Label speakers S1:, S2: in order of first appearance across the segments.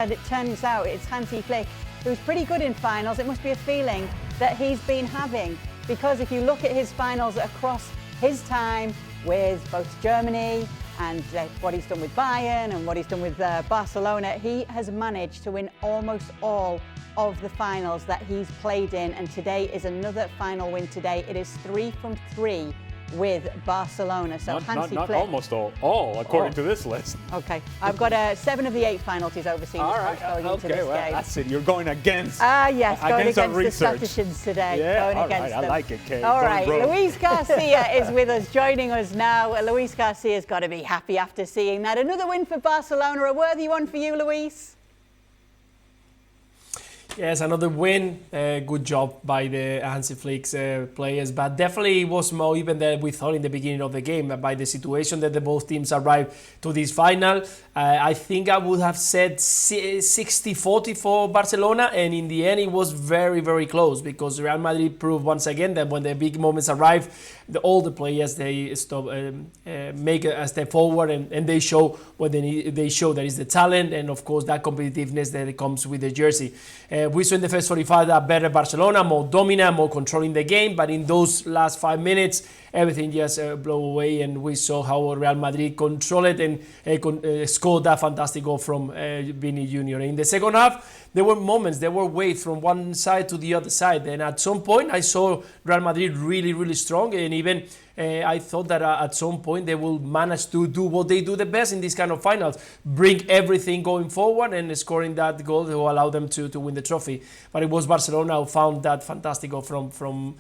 S1: And it turns out it's Hansi Flick, who's pretty good in finals. It must be a feeling that he's been having, because if you look at his finals across his time with both Germany and what he's done with Bayern and what he's done with Barcelona, he has managed to win almost all of the finals that he's played in, and today is another final win today. It is 3 from 3 with Barcelona. So Hansi
S2: not
S1: Flick,
S2: almost all according to this list.
S1: Okay, I've got 7 of the 8 final he's overseen going into this game.
S2: That's it. You're going against.
S1: Yes, going
S2: against
S1: the
S2: research.
S1: statisticians today.
S2: Yeah,
S1: going
S2: all
S1: against
S2: right.
S1: them.
S2: I like it, Kate.
S1: All
S2: Going
S1: right,
S2: broke.
S1: Luis Garcia is with us, joining us now. Luis Garcia's got to be happy after seeing that. Another win for Barcelona, a worthy one for you, Luis.
S3: Yes, another win. Good job by the Hansi Flick's players, but definitely it was more even than we thought in the beginning of the game by the situation that the both teams arrived to this final. I think I would have said 60-40 for Barcelona, and in the end it was very, very close, because Real Madrid proved once again that when the big moments arrive, all the players, they stop, make a step forward, and they show what they need. They show that is the talent, and of course that competitiveness that comes with the jersey. We saw in the first 45 that better Barcelona, more dominant, more controlling the game, but in those last 5 minutes, everything just blew away, and we saw how Real Madrid controlled it and scored that fantastic goal from VINI Jr. In the second half, there were moments, there were waves from one side to the other side, and at some point I saw Real Madrid really, really strong, and even I thought that at some point they will manage to do what they do the best in these kind of finals, bring everything going forward and scoring that goal to allow them to win the trophy. But it was Barcelona who found that fantastic goal from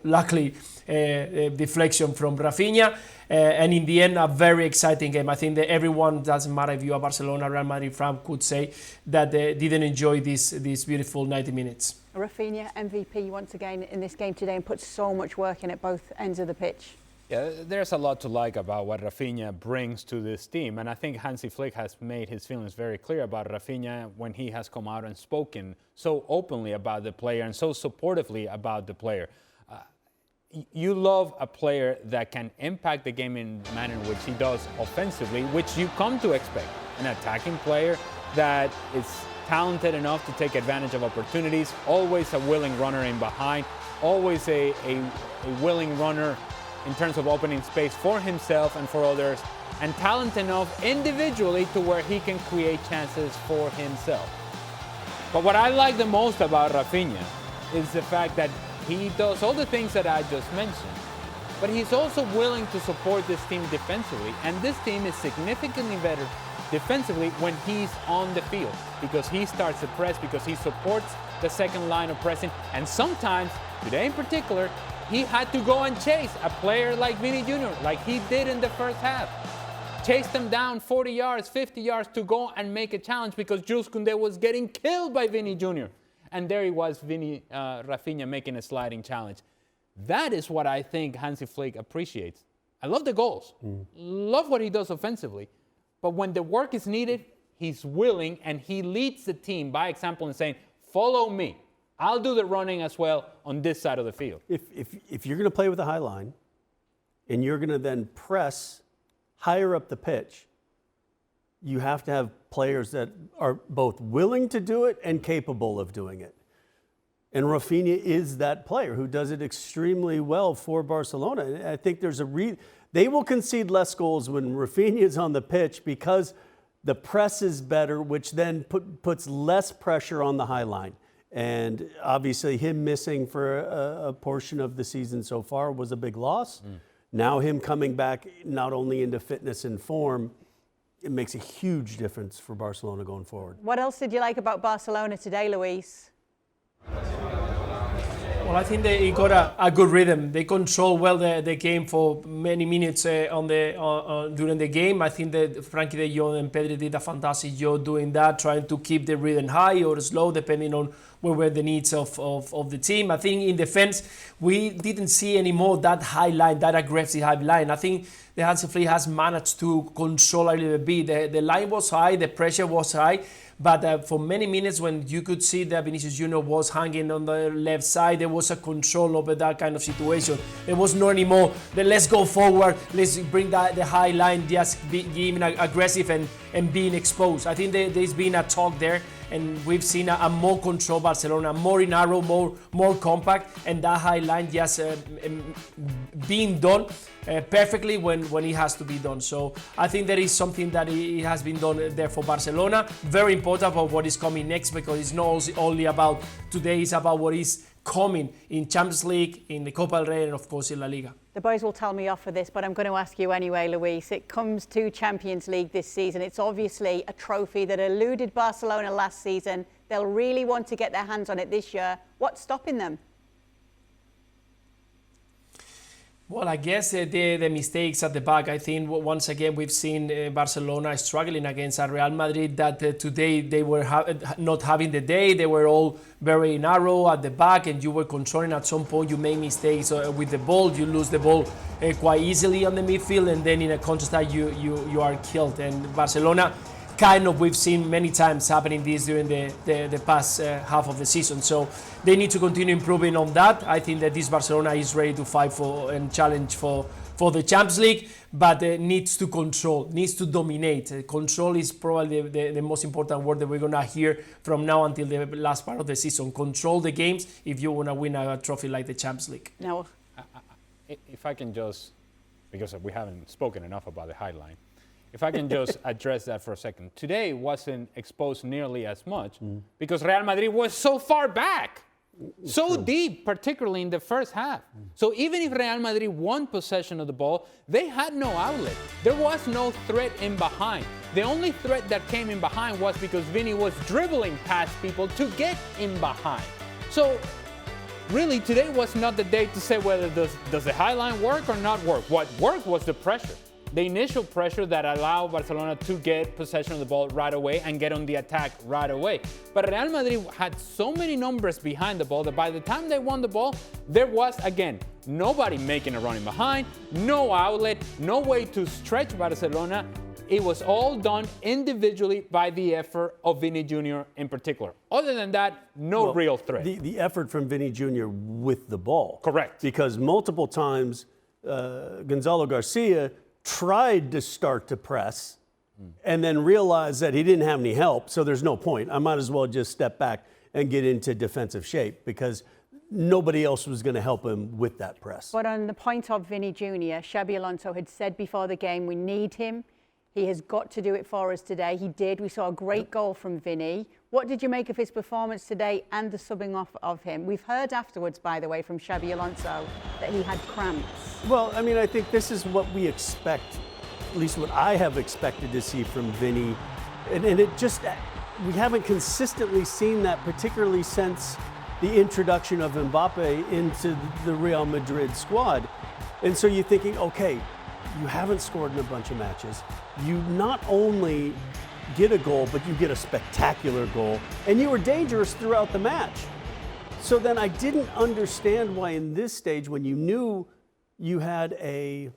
S3: luckily, deflection from Raphinha. And in the end, a very exciting game. I think that everyone, doesn't matter if you are Barcelona, Real Madrid fan, could say that they didn't enjoy this beautiful 90 minutes.
S1: Raphinha, MVP once again in this game today, and put so much work in at both ends of the pitch.
S2: Yeah, there's a lot to like about what Raphinha brings to this team, and I think Hansi Flick has made his feelings very clear about Raphinha when he has come out and spoken so openly about the player and so supportively about the player. You love a player that can impact the game in the manner in which he does offensively, which you come to expect. An attacking player that is talented enough to take advantage of opportunities, always a willing runner in behind, always a willing runner in terms of opening space for himself and for others, and talent enough individually to where he can create chances for himself. But what I like the most about Raphinha is the fact that he does all the things that I just mentioned, but he's also willing to support this team defensively, and this team is significantly better defensively when he's on the field, because he starts the press, because he supports the second line of pressing, and sometimes, today in particular, he had to go and chase a player like VINI Jr., like he did in the first half. Chased them down 40 yards, 50 yards to go and make a challenge, because Jules Koundé was getting killed by VINI Jr. And there he was, Raphinha making a sliding challenge. That is what I think Hansi Flick appreciates. I love the goals, love what he does offensively, but when the work is needed, he's willing, and he leads the team by example and saying, follow me. I'll do the running as well on this side of the field.
S4: If you're going to play with a high line and you're going to then press higher up the pitch, you have to have players that are both willing to do it and capable of doing it. And Raphinha is that player who does it extremely well for Barcelona. And I think there's they will concede less goals when Raphinha is on the pitch, because the press is better, which then puts less pressure on the high line. And obviously him missing for a portion of the season so far was a big loss. Now him coming back not only into fitness and form, it makes a huge difference for Barcelona going forward.
S1: What else did you like about Barcelona today, Luis?
S3: Well, I think they got a good rhythm. They control well the game for many minutes during the game. I think that Frankie de Jong and Pedri did a fantastic job doing that, trying to keep the rhythm high or slow, depending on what were the needs of the team. I think in defense, we didn't see anymore that high line, that aggressive high line. I think the Hansi Flick has managed to control a little bit. The line was high, the pressure was high, But for many minutes, when you could see that Vinicius Junior was hanging on the left side, there was a control over that kind of situation. There was no anymore the let's go forward, let's bring the high line, just being aggressive and being exposed. I think there's been a talk there, and we've seen a more control Barcelona, more narrow, more compact, and that high line just being done perfectly when it has to be done. So I think there is something that it has been done there for Barcelona. Very important about what is coming next, because it's not only about today, it's about what is coming in Champions League, in the Copa del Rey, and of course in La Liga.
S1: The boys will tell me off for this, but I'm going to ask you anyway, Luis. It comes to Champions League this season. It's obviously a trophy that eluded Barcelona last season. They'll really want to get their hands on it this year. What's stopping them?
S3: Well, I guess the mistakes at the back. I think once again we've seen Barcelona struggling against a Real Madrid that today they were not having the day. They were all very narrow at the back, and you were controlling. At some point, you made mistakes with the ball. You lose the ball quite easily on the midfield, and then in a counter-attack you are killed. And Barcelona, kind of, we've seen many times happening this during the past half of the season. So they need to continue improving on that. I think that this Barcelona is ready to fight for and challenge for the Champions League, but needs to control, needs to dominate. Control is probably the most important word that we're going to hear from now until the last part of the season. Control the games if you want to win a trophy like the Champions League.
S1: No.
S2: If I can just, because we haven't spoken enough about the highline, if I can just address that for a second. Today wasn't exposed nearly as much because Real Madrid was so far back, so deep, particularly in the first half. So even if Real Madrid won possession of the ball, they had no outlet. There was no threat in behind. The only threat that came in behind was because VINI was dribbling past people to get in behind. So really, today was not the day to say whether does the high line work or not work. What worked was the pressure. The initial pressure that allowed Barcelona to get possession of the ball right away and get on the attack right away. But Real Madrid had so many numbers behind the ball that by the time they won the ball, there was, again, nobody making a run in behind, no outlet, no way to stretch Barcelona. It was all done individually by the effort of Vini Jr. in particular. Other than that, no real threat.
S4: The effort from Vini Jr. with the ball.
S2: Correct.
S4: Because multiple times, Gonzalo Garcia tried to start to press and then realized that he didn't have any help, so there's no point. I might as well just step back and get into defensive shape because nobody else was going to help him with that press.
S1: But on the point of Vini Jr., Xabi Alonso had said before the game, we need him. He has got to do it for us today. He did. We saw a great goal from Vini. What did you make of his performance today and the subbing off of him? We've heard afterwards, by the way, from Xabi Alonso that he had cramps.
S4: Well, I mean, I think this is what we expect, at least what I have expected to see from Vini. And it just, we haven't consistently seen that, particularly since the introduction of Mbappe into the Real Madrid squad. And so you're thinking, okay, you haven't scored in a bunch of matches. You not only get a goal, but you get a spectacular goal, and you were dangerous throughout the match. So then I didn't understand why in this stage, when you knew you had a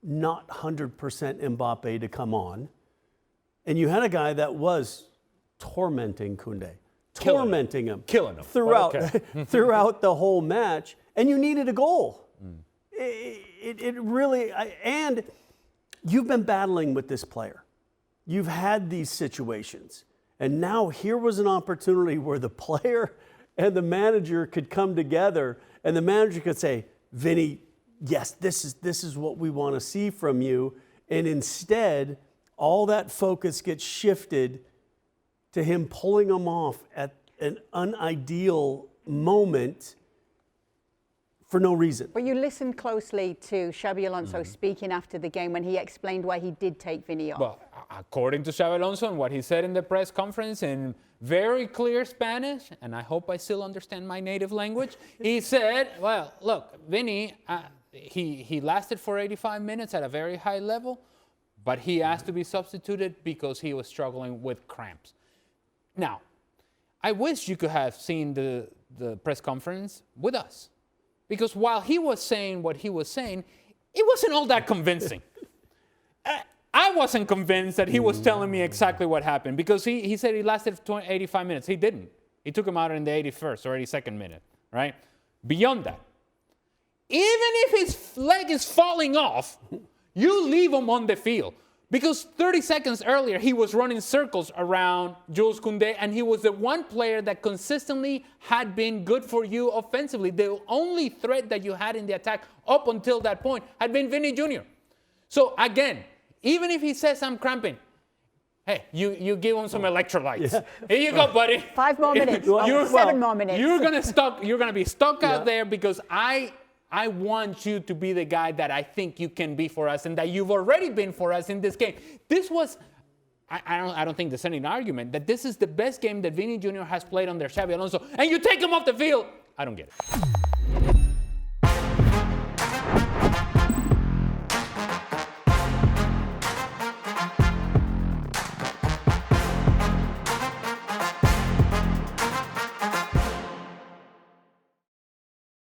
S4: not 100% Mbappe to come on, and you had a guy that was tormenting Koundé, tormenting him throughout throughout the whole match, and you needed a goal. It really, and you've been battling with this player. You've had these situations, and now here was an opportunity where the player and the manager could come together, and the manager could say, Vini, yes, this is what we want to see from you. And instead, all that focus gets shifted to him pulling him off at an unideal moment for no reason.
S1: But you listened closely to Xabi Alonso speaking after the game when he explained why he did take Vini off.
S2: Well, according to Xabi Alonso and what he said in the press conference in very clear Spanish, and I hope I still understand my native language, he said, well, look, Vini, he lasted for 85 minutes at a very high level, but he asked to be substituted because he was struggling with cramps. Now, I wish you could have seen the press conference with us. Because while he was saying what he was saying, it wasn't all that convincing. I wasn't convinced that he was telling me exactly what happened, because he said he lasted 85 minutes. He didn't. He took him out in the 81st or 82nd minute, right? Beyond that, even if his leg is falling off, you leave him on the field. Because 30 seconds earlier, he was running circles around Jules Koundé, and he was the one player that consistently had been good for you offensively. The only threat that you had in the attack up until that point had been VINI Jr. So again, even if he says I'm cramping, hey, you give him some electrolytes. Yeah. Here you go, buddy.
S1: 5 more minutes. 7 more minutes.
S2: You're gonna be stuck out there, because I want you to be the guy that I think you can be for us, and that you've already been for us in this game. This was, I don't think there's any argument that this is the best game that VINI Jr. has played under Xabi Alonso, and you take him off the field. I don't get it.